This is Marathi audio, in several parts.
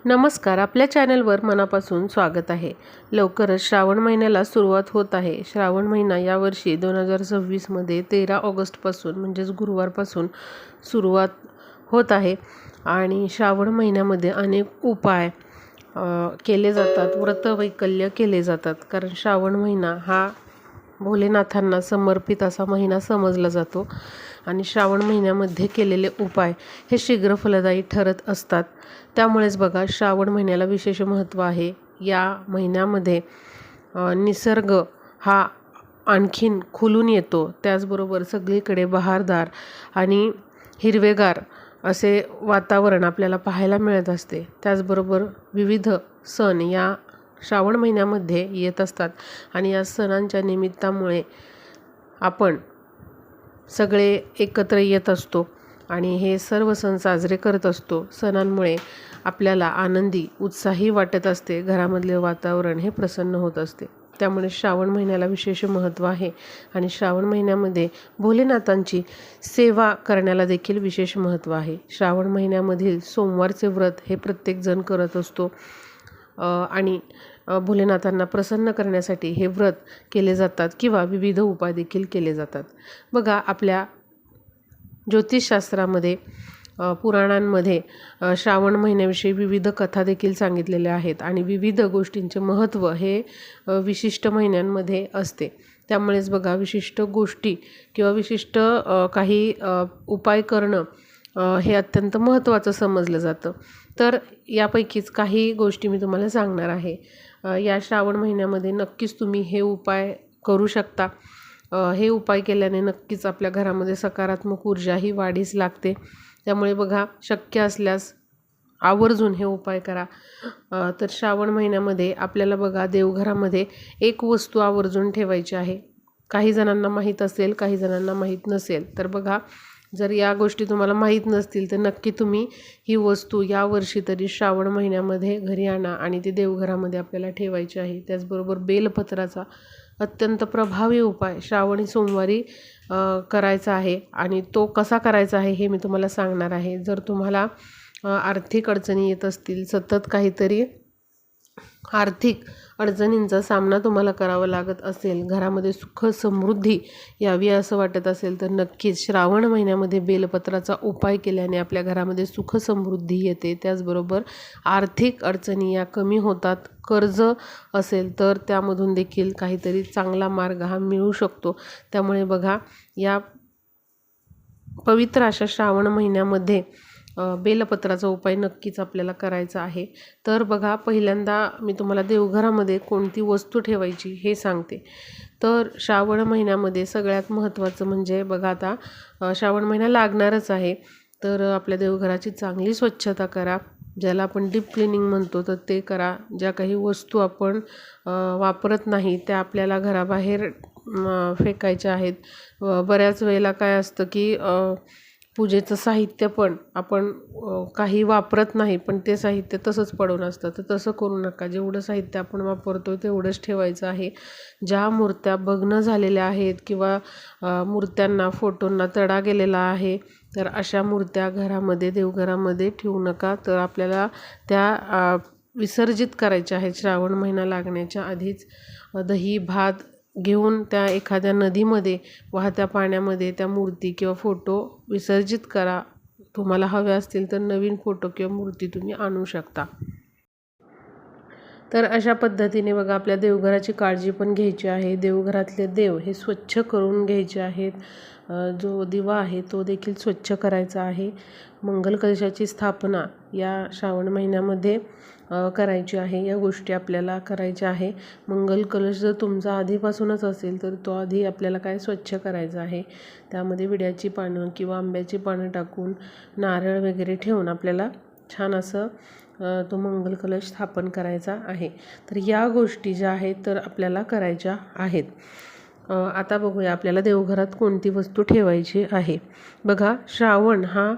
नमस्कार, आपल्या चॅनलवर मनापासून स्वागत आहे। लवकरच श्रावण महिन्याला सुरुवात होत आहे। श्रावण महिना यावर्षी 2026 मध्ये 13 ऑगस्टपासून म्हणजेच गुरुवारपासून सुरुवात होत आहे आणि श्रावण महिन्यामध्ये अनेक उपाय केले जातात, व्रतवैकल्य केले जातात। कारण श्रावण महिना हा भोलेनाथांना समर्पित असा महिना समजला जातो आणि श्रावण महिन्यामध्ये केलेले उपाय हे शीघ्र फलदायी ठरत असतात। त्यामुळेच बघा, श्रावण महिन्याला विशेष महत्त्व आहे। या महिन्यामध्ये निसर्ग हा आणखीन खुलून येतो, त्याचबरोबर सगळीकडे बहारदार आणि हिरवेगार असे वातावरण आपल्याला पाहायला मिळत असते। त्याचबरोबर विविध सण या श्रावण महिन्यामध्ये येत असतात आणि या सणांच्या निमित्तामुळे आपण सगळे एकत्र येत असतो आणि हे सर्व सण साजरे करत असतो। सणांमुळे आपल्याला आनंदी उत्साही वाटत असते, घरामधले वातावरण हे प्रसन्न होत असते। त्यामुळे श्रावण महिन्याला विशेष महत्त्व आहे आणि श्रावण महिन्यामध्ये भोलेनाथांची सेवा करण्याला देखील विशेष महत्त्व आहे। श्रावण महिन्यामधील सोमवारचे व्रत हे प्रत्येकजण करत असतो आणि भोलेनाथांना प्रसन्न करण्यासाठी हे व्रत केले जातात किंवा विविध उपाय देखील केले जातात। बघा, आपल्या ज्योतिषशास्त्रामध्ये पुराणांमध्ये श्रावण महिन्याविषयी विविध कथा देखील सांगितलेल्या आहेत आणि विविध गोष्टींचे महत्त्व हे विशिष्ट महिन्यांमध्ये असते। त्यामुळेच बघा, विशिष्ट गोष्टी किंवा विशिष्ट काही उपाय करणं हे अत्यंत महत्त्वाचं समजलं जातं। तर यापैकीच काही गोष्टी मी तुम्हाला सांगणार आहे। या श्रावण महिन्यामध्ये नक्कीच तुम्ही हे उपाय करू शकता। हे उपाय केल्याने नक्कीच आपल्या घरामध्ये सकारात्मक ऊर्जा ही वाढीस लागते। त्यामुळे बघा, शक्य असल्यास आवर्जून हे उपाय करा। तर श्रावण महिन्यामध्ये आपल्याला बघा, देवघरामध्ये एक वस्तू आवर्जून ठेवायची आहे। काही जणांना माहीत असेल, काही जणांना माहीत नसेल। तर बघा, जर या गोष्टी तुम्हाला माहीत नसतील तर नक्की तुम्ही ही वस्तू यावर्षी तरी श्रावण महिन्यामध्ये घरी आणा आणि ती देवघरामध्ये आपल्याला ठेवायची आहे। त्याचबरोबर बेलपत्राचा अत्यंत प्रभावी उपाय श्रावणी सोमवारी करायचा आहे आणि तो कसा करायचा आहे हे मी तुम्हाला सांगणार आहे। जर तुम्हाला आर्थिक अडचणी येत असतील, सतत काहीतरी आर्थिक अडचणींचा सामना तुम्हाला करावा लागत असेल, घरामध्ये सुख समृद्धी यावी असं वाटत असेल, तर नक्कीच श्रावण महिन्यामध्ये बेलपत्राचा उपाय केल्याने आपल्या घरामध्ये सुख समृद्धी येते। त्याचबरोबर आर्थिक अडचणी या कमी होतात। कर्ज असेल तर त्यामधून देखील काहीतरी चांगला मार्ग हा मिळू शकतो। त्यामुळे बघा, या पवित्र अशा श्रावण महिन्यामध्ये बेलपत्राचा उपाय नक्कीच आपल्याला करायचा आहे। तर बघा, पहिल्यांदा मी तुम्हाला देवघरामध्ये कोणती वस्तू ठेवायची हे सांगते। तर श्रावण महिन्यामध्ये सगळ्यात महत्त्वाचं म्हणजे बघा, आता श्रावण महिना लागणारच आहे, तर आपल्या देवघराची चांगली स्वच्छता करा। ज्याला आपण डीप क्लिनिंग म्हणतो तर ते करा। ज्या काही वस्तू आपण वापरत नाही त्या आपल्याला घराबाहेर फेकायच्या आहेत। बऱ्याच वेळेला काय असतं की पूजेचं साहित्य पण आपण काही वापरत नाही, पण ते साहित्य तसंच पडून असतं। तर तसं करू नका। जेवढं साहित्य आपण वापरतो तेवढंच ठेवायचं आहे। ज्या मूर्त्या भग्न झालेल्या आहेत किंवा मूर्त्यांना, फोटोंना तडा गेलेला आहे, तर अशा मूर्त्या घरामध्ये, देवघरामध्ये ठेवू नका। तर आपल्याला त्या विसर्जित करायच्या आहेत। श्रावण महिना लागण्याच्या आधीच दही भात घेऊन त्या एखाद्या नदीमध्ये, वाहत्या पाण्यामध्ये त्या मूर्ती किंवा फोटो विसर्जित करा। तुम्हाला हवे असतील तर नवीन फोटो किंवा मूर्ती तुम्ही आणू शकता। तर अशा पद्धतीने बघा, आपल्या देवघराची काळजी पण घ्यायची आहे। देवघरातले देव हे स्वच्छ करून घ्यायचे आहेत। जो दिवा आहे तो देखील स्वच्छ करायचा आहे। मंगल कलशाची स्थापना या श्रावण महिन्यामध्ये करायची आहे। या गोष्टी आपल्याला करायच्या आहे। मंगल कलश जर तुमचा आधीपासूनच असेल तर तो आधी आपल्याला काय स्वच्छ करायचा आहे। त्यामध्ये विड्याची पानं किंवा आंब्याची पानं टाकून, नारळ वगैरे ठेवून आपल्याला छान असं तो मंगल कलश स्थापन करायचा आहे। तर या गोष्टी ज्या आहेत तर आपल्याला करायच्या आहेत। आता बघूया, आपल्याला देवघरात कोणती वस्तू ठेवायची आहे। बघा, श्रावण हा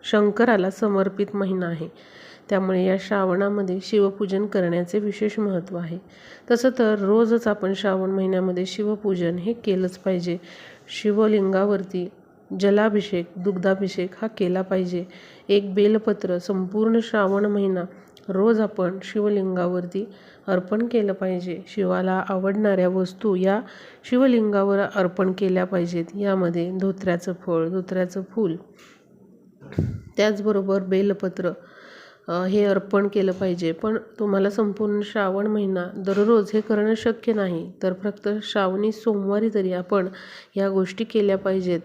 शंकराला समर्पित महिना आहे। त्यामुळे या श्रावणामध्ये शिवपूजन करण्याचे विशेष महत्त्व आहे। तसं तर रोजच आपण श्रावण महिन्यामध्ये शिवपूजन हे केलंच पाहिजे। शिवलिंगावरती जलाभिषेक, दुग्धाभिषेक हा केला पाहिजे। एक बेलपत्र संपूर्ण श्रावण महिना रोज आपण शिवलिंगावरती अर्पण केलं पाहिजे. शिवाला आवडणाऱ्या वस्तू या शिवलिंगावर अर्पण केल्या पाहिजेत. यामध्ये धोत्र्याचं फळ, धोत्र्याचं फूल, त्याचबरोबर बेलपत्र हे अर्पण केलं पाहिजे. पण तुम्हाला संपूर्ण श्रावण महिना दररोज हे करणं शक्य नाही, तर फक्त श्रावणी सोमवारी तरी आपण या गोष्टी केल्या पाहिजेत.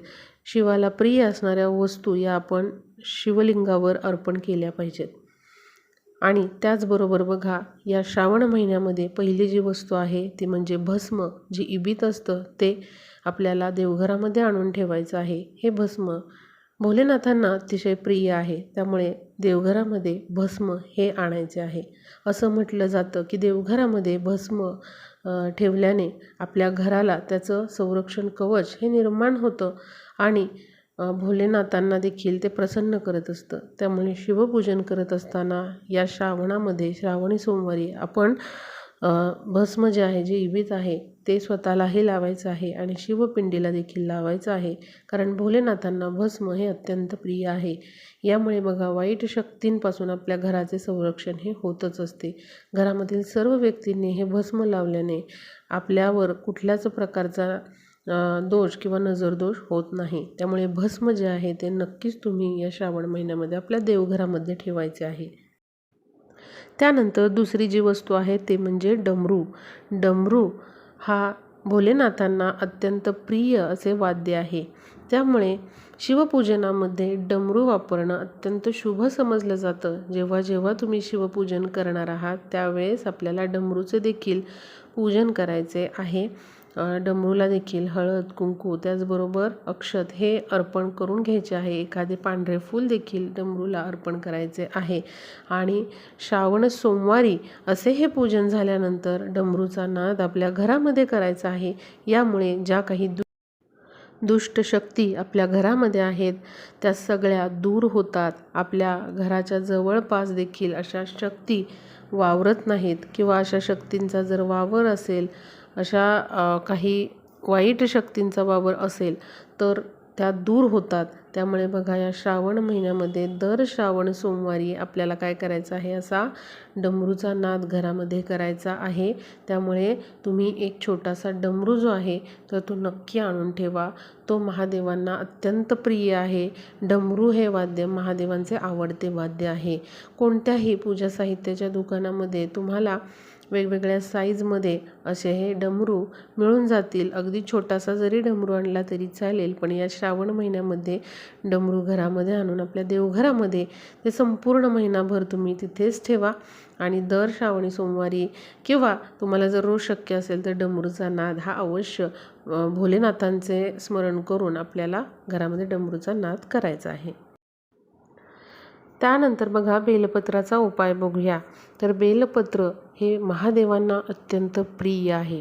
शिवाला प्रिय असणाऱ्या वस्तू या आपण शिवलिंगावर अर्पण केल्या पाहिजेत. आणि त्याचबरोबर बघा, या श्रावण महिन्यामध्ये पहिली जी वस्तू आहे ती म्हणजे भस्म. जे इबीत असतं ते आपल्याला देवघरामध्ये आणून ठेवायचं आहे. हे भस्म भोलेनाथांना अतिशय प्रिय आहे, त्यामुळे देवघरामध्ये भस्म हे आणायचे आहे. असं म्हटलं जातं की देवघरामध्ये भस्म ठेवल्याने आपल्या घराला त्याचं संरक्षण कवच हे निर्माण होतं आणि भोलेनाथांना देखील ते प्रसन्न करत असतं. त्यामुळे शिवपूजन करत असताना या श्रावणामध्ये श्रावणी सोमवारी आपण भस्म जे आहे, जे इबीत आहे ते स्वतःलाही लावायचं आहे आणि शिवपिंडीला देखील लावायचं आहे. कारण भोलेनाथांना भस्म हे अत्यंत प्रिय आहे. यामुळे बघा, वाईट शक्तींपासून आपल्या घराचे संरक्षण हे होतच असते. घरामधील सर्व व्यक्तींनी हे भस्म लावल्याने आपल्यावर कुठल्याच प्रकारचा दोष किंवा नजरदोष होत नाही. त्यामुळे भस्म जे आहे ते नक्कीच तुम्ही या श्रावण महिन्यामध्ये आपल्या देवघरामध्ये ठेवायचे आहे. त्यानंतर दुसरी जी वस्तू आहे ते म्हणजे डमरू. डमरू हा भोलेनाथांना अत्यंत प्रिय असे वाद्य आहे. त्यामुळे शिवपूजनामध्ये डमरू वापरणं अत्यंत शुभ समजलं जातं. जेव्हा जेव्हा तुम्ही शिवपूजन करणार आहात त्यावेळेस आपल्याला डमरूचे देखील पूजन करायचे आहे. डमरूला देखील हळद, कुंकू, त्याचबरोबर अक्षत हे अर्पण करून घ्यायचे आहे. एखादे पांढरे फूल देखील डमरूला अर्पण करायचे आहे. आणि श्रावण सोमवारी असे हे पूजन झाल्यानंतर डमरूचा नाद आपल्या घरामध्ये करायचा आहे. यामुळे ज्या काही दुष्ट शक्ती आपल्या घरामध्ये आहेत त्या सगळ्या दूर होतात. आपल्या घराच्या जवळपास देखील अशा शक्ती वावरत नाहीत, किंवा अशा शक्तींचा जर वावर असेल, अशा काही वाईट शक्तींचा वावर असेल तर त्या दूर होतात. त्यामुळे बघा, या श्रावण महिन्यामध्ये दर श्रावण सोमवारी आपल्याला काय करायचं आहे, असा डमरूचा नाद घरामध्ये करायचा आहे. त्यामुळे तुम्ही एक छोटासा डमरू जो आहे तर तो नक्की आणून ठेवा. तो महादेवांना अत्यंत प्रिय आहे. डमरू हे वाद्य महादेवांचे आवडते वाद्य आहे. कोणत्याही पूजा साहित्याच्या दुकानामध्ये तुम्हाला वेगवेगळ्या साईजमध्ये असे हे डमरू मिळून जातील. अगदी छोटासा जरी डमरू आणला तरी चालेल, पण या श्रावण महिन्यामध्ये डमरू घरामध्ये आणून आपल्या देवघरामध्ये ते संपूर्ण महिनाभर तुम्ही तिथेच ठेवा. आणि दर श्रावणी सोमवारी किंवा तुम्हाला जर रोज शक्य असेल तर डमरूचा नाद हा अवश्य भोलेनाथांचे स्मरण करून आपल्याला घरामध्ये डमरूचा नाद करायचा आहे. त्यानंतर बघा, बेलपत्राचा उपाय बघूया. तर बेलपत्र हे महादेवांना अत्यंत प्रिय आहे.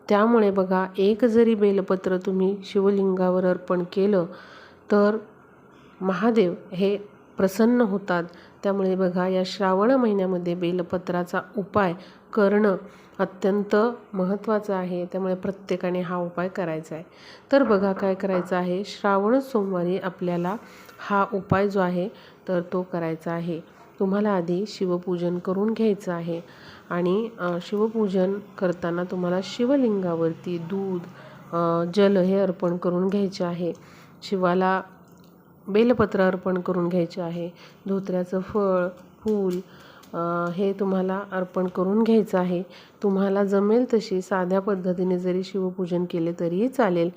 त्यामुळे बघा, एक जरी बेलपत्र तुम्ही शिवलिंगावर अर्पण केलं तर महादेव हे प्रसन्न होतात. त्यामुळे बघा, या श्रावण महिन्यामध्ये बेलपत्राचा उपाय करणं अत्यंत महत्त्वाचं आहे. त्यामुळे प्रत्येकाने हा उपाय करायचा आहे. तर बघा, काय करायचं आहे, श्रावण सोमवारी आपल्याला हा उपाय जो आहे तर तो करायचा आहे. तुम्हाला आधी शिवपूजन करून घ्यायचं आहे. आणि शिवपूजन करताना तुम्हाला शिवलिंगावरती दूध, जल हे अर्पण करून घ्यायचे आहे. शिवाला बेलपत्र अर्पण करून घ्यायचे आहे. धोत्र्याचं फळ, फूल हे तुम्हाला अर्पण करून घ्यायचं आहे. तुम्हाला जमेल तशी साध्या पद्धतीने जरी शिवपूजन केले तरीही चालेल.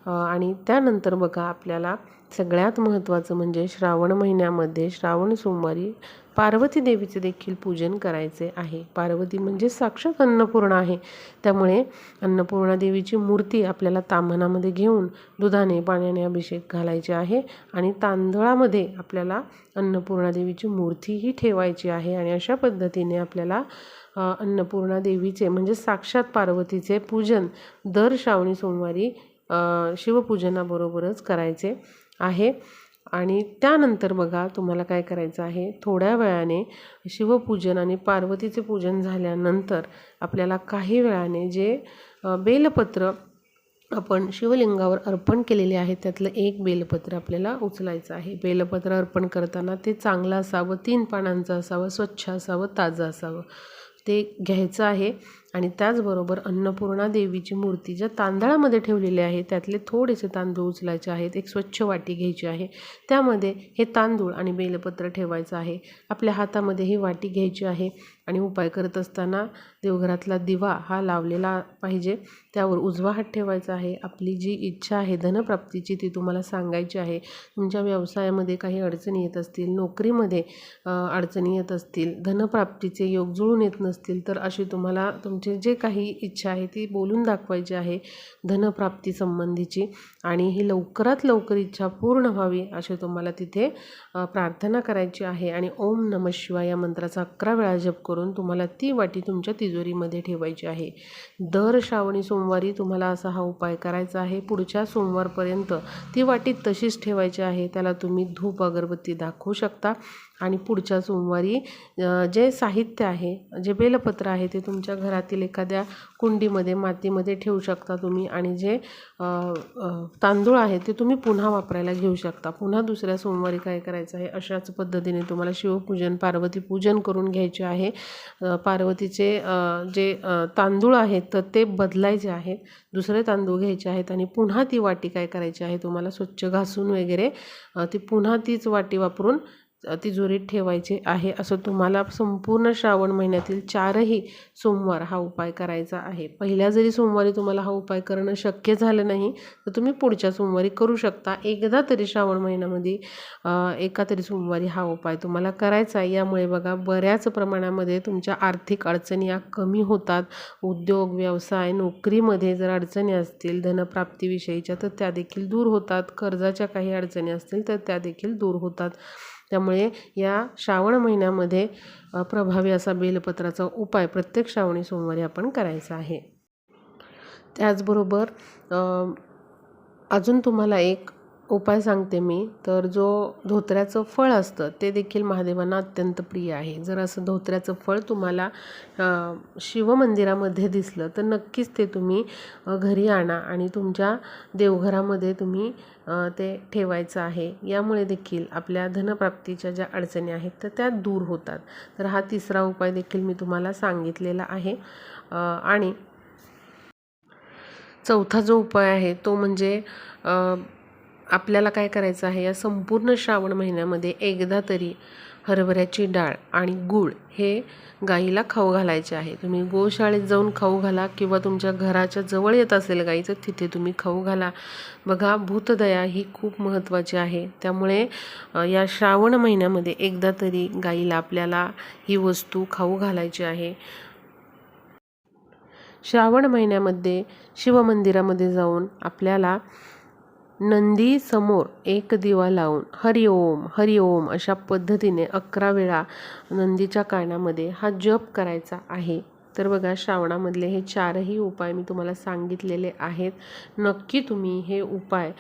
आणि त्यानंतर बघा, आपल्याला सगळ्यात महत्त्वाचं म्हणजे श्रावण महिन्यामध्ये श्रावण सोमवारी पार्वती देवीचे देखील पूजन करायचे आहे. पार्वती म्हणजे साक्षात अन्नपूर्णा आहे. त्यामुळे अन्नपूर्णा देवीची मूर्ती आपल्याला ताम्हणामध्ये घेऊन दुधाने, पाण्याने अभिषेक घालायचे आहे. आणि तांदळामध्ये आपल्याला अन्नपूर्णा देवीची मूर्तीही ठेवायची आहे. आणि अशा पद्धतीने आपल्याला अन्नपूर्णा देवीचे म्हणजे साक्षात पार्वतीचे पूजन दर श्रावणी सोमवारी शिवपूजनाबरोबरच करायचे आहे. आणि त्यानंतर बघा, तुम्हाला काय करायचं आहे, थोड्या वेळाने शिवपूजन आणि पार्वतीचे पूजन झाल्यानंतर आपल्याला काही वेळाने जे बेलपत्र आपण शिवलिंगावर अर्पण केलेले आहे त्यातलं एक बेलपत्र आपल्याला उचलायचं आहे. बेलपत्र अर्पण करताना ते चांगलं असावं, 3 पानांचं असावं, स्वच्छ असावं, ताजं असावं, ते घ्यायचं आहे. आणि त्याचबरोबर अन्नपूर्णा देवीची मूर्ती ज्या तांदळामध्ये ठेवलेली आहे त्यातले थोडेसे तांदूळ उचलायचे आहेत. एक स्वच्छ वाटी घ्यायची आहे, त्यामध्ये हे तांदूळ आणि बेलपत्र ठेवायचं आहे. आपल्या हातामध्ये ही वाटी घ्यायची आहे आणि उपाय करत असताना देवघरातला दिवा हा लावलेला पाहिजे. त्यावर उजवा हात ठेवायचा आहे. आपली जी इच्छा आहे धनप्राप्तीची ती तुम्हाला सांगायची आहे. तुमच्या व्यवसायामध्ये काही अडचणी येत असतील, नोकरीमध्ये अडचणी येत असतील, धनप्राप्तीचे योग जुळून येत नसतील, तर अशी तुम्हाला तुमची जे काही इच्छा आहे ती बोलून दाखवायची आहे धनप्राप्ती संबंधीची. आणि ही लवकरात लवकर इच्छा पूर्ण व्हावी अशी तुम्हाला तिथे प्रार्थना करायची आहे. आणि ओम नमः शिवाय या मंत्राचा 11 वेळा जप करून तुम्हाला ती वाटी तुमच्या तिजोरीमध्ये ठेवायची आहे. दर श्रावणी सोमवारी तुम्हाला असा हा उपाय करायचा आहे. पुढच्या सोमवारपर्यंत ती वाटी तशीच ठेवायची आहे. त्याला तुम्ही धूप अगरबत्ती दाखवू शकता. आणि पुढच्या सोमवारी जे साहित्य आहे, जे बेलपत्र आहे ते तुमच्या घरातील एखाद्या कुंडीमध्ये, मातीमध्ये ठेवू शकता तुम्ही. आणि जे तांदूळ आहे ते तुम्ही पुन्हा वापरायला घेऊ शकता. पुन्हा दुसऱ्या सोमवारी काय करायचं आहे, अशाच पद्धतीने तुम्हाला शिवपूजन, पार्वती पूजन करून घ्यायचे आहे. पार्वतीचे जे तांदूळ आहेत तर ते बदलायचे आहेत, दुसरे तांदूळ घ्यायचे आहेत. आणि पुन्हा ती वाटी काय करायची आहे, तुम्हाला स्वच्छ घासून वगैरे ती पुन्हा तीच वाटी वापरून तिजोरीत ठेवायचे आहे. असं तुम्हाला संपूर्ण श्रावण महिन्यातील 4ही सोमवार हा उपाय करायचा आहे. पहिल्या जरी सोमवारी तुम्हाला हा उपाय करणं शक्य झालं नाही तर तुम्ही पुढच्या सोमवारी करू शकता. एकदा तरी श्रावण महिन्यामध्ये एका तरी सोमवारी हा उपाय तुम्हाला करायचा आहे. यामुळे बघा बऱ्याच प्रमाणामध्ये तुमच्या आर्थिक अडचणी या कमी होतात. उद्योग, व्यवसाय, नोकरीमध्ये जर अडचणी असतील धनप्राप्तीविषयीच्या तर त्या देखील दूर होतात. कर्जाच्या काही अडचणी असतील तर त्या देखील दूर होतात. त्यामुळे या श्रावण महिन्यामध्ये प्रभावी असा बेलपत्राचा उपाय प्रत्येक श्रावणी सोमवारी आपण करायचा आहे. त्याचबरोबर अजून तुम्हाला एक उपाय सांगते मी. तर जो धोत्र्याचं फळ असतं ते देखील महादेवांना अत्यंत प्रिय आहे. जर असं धोत्र्याचं फळ तुम्हाला शिवमंदिरामध्ये दिसलं तर नक्कीच ते तुम्ही घरी आणा आणि तुमच्या देवघरामध्ये तुम्ही ते ठेवायचं आहे. यामुळे देखील आपल्या धनप्राप्तीच्या ज्या अडचणी आहेत तर त्या दूर होतात. तर हा तिसरा उपाय देखील मी तुम्हाला सांगितलेला आहे. आणि चौथा जो उपाय आहे तो म्हणजे आपल्याला काय करायचं आहे, या संपूर्ण श्रावण महिन्यामध्ये एकदा तरी हरभऱ्याची डाळ आणि गूळ हे गाईला खाऊ घालायचे आहे. तुम्ही गोशाळेत जाऊन खाऊ घाला किंवा तुमच्या घराच्या जवळ येत असेल गाई तर तिथे तुम्ही खाऊ घाला. बघा भूतदया ही खूप महत्त्वाची आहे. त्यामुळे या श्रावण महिन्यामध्ये एकदा तरी गाईला आपल्याला ही वस्तू खाऊ घालायची आहे. श्रावण महिन्यामध्ये शिवमंदिरामध्ये जाऊन आपल्याला नंदी समोर एक दिवा लावून हरिओम हरिओम अशा पद्धतीने 11 वेळा नंदीच्या कानामध्ये हा जप करायचा आहे. तर बघा श्रावणामधले हे 4ही उपाय मी तुम्हाला सांगितलेले आहेत. नक्की तुम्ही हे उपाय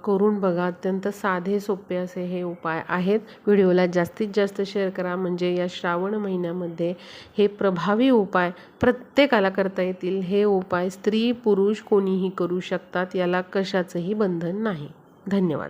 करून बघा. अत्यंत साधे सोपे असे हे उपाय आहेत. व्हिडिओला जास्तीत जास्त शेअर करा म्हणजे या श्रावण महिन्यामध्ये हे प्रभावी उपाय प्रत्येकाला करता येतील. हे उपाय स्त्री पुरुष कोणीही करू शकतात. याला कशाचंही बंधन नाही. धन्यवाद.